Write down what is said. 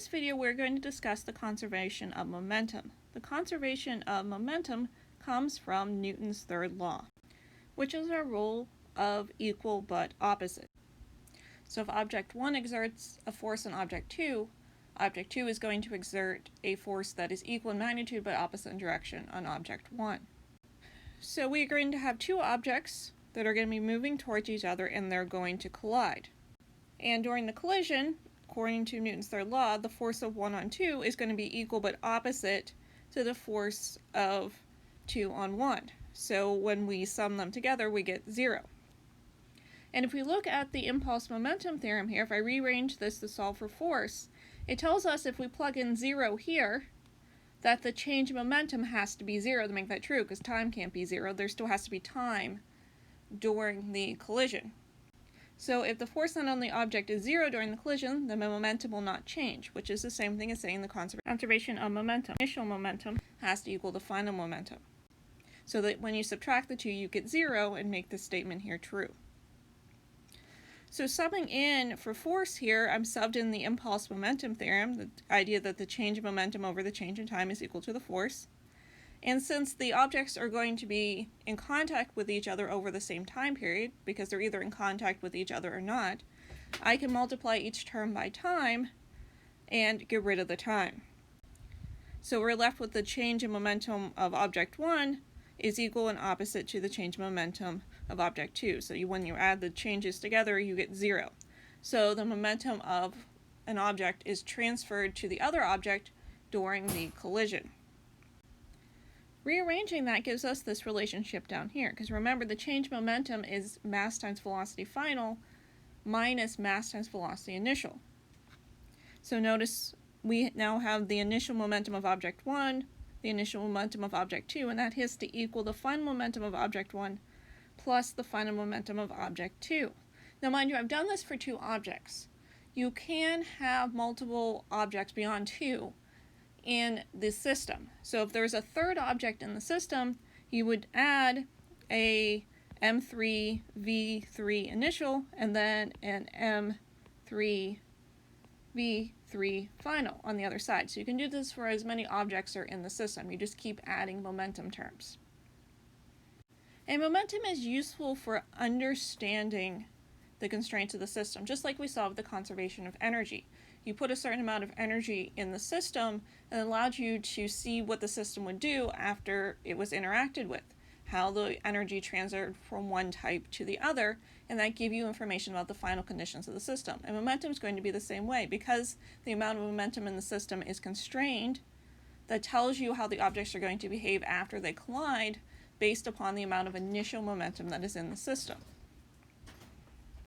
this video, we're going to discuss the conservation of momentum. The conservation of momentum comes from Newton's third law, which is our rule of equal but opposite. So if object 1 exerts a force on object 2 is going to exert a force that is equal in magnitude but opposite in direction on object 1. So we are going to have two objects that are going to be moving towards each other, and they're going to collide. And during the collision, according to Newton's third law, the force of 1 on 2 is going to be equal but opposite to the force of 2 on 1. So when we sum them together, we get 0. And if we look at the impulse momentum theorem here, if I rearrange this to solve for force, it tells us if we plug in 0 here, that the change in momentum has to be 0 to make that true, because time can't be 0. There still has to be time during the collision. So if the force on the object is 0 during the collision, then the momentum will not change, which is the same thing as saying the conservation of momentum. Initial momentum has to equal the final momentum. So that when you subtract the two, you get 0 and make this statement here true. So subbing in for force here, I'm subbed in the impulse momentum theorem, the idea that the change in momentum over the change in time is equal to the force. And since the objects are going to be in contact with each other over the same time period, because they're either in contact with each other or not, I can multiply each term by time and get rid of the time. So we're left with the change in momentum of object 1 is equal and opposite to the change in momentum of object 2. So when you add the changes together, you get 0. So the momentum of an object is transferred to the other object during the collision. Rearranging that gives us this relationship down here, because remember, the change momentum is mass times velocity final minus mass times velocity initial. So notice we now have the initial momentum of object 1, the initial momentum of object 2, and that has to equal the final momentum of object 1 plus the final momentum of object 2. Now mind you, I've done this for two objects. You can have multiple objects beyond 2 in the system. So if there's a third object in the system, you would add a M3 V3 initial and then an M3 V3 final on the other side. So you can do this for as many objects are in the system. You just keep adding momentum terms. And momentum is useful for understanding the constraints of the system, just like we saw with the conservation of energy. You put a certain amount of energy in the system and it allowed you to see what the system would do after it was interacted with, how the energy transferred from one type to the other, and that gave you information about the final conditions of the system. And momentum is going to be the same way. Because the amount of momentum in the system is constrained, that tells you how the objects are going to behave after they collide based upon the amount of initial momentum that is in the system.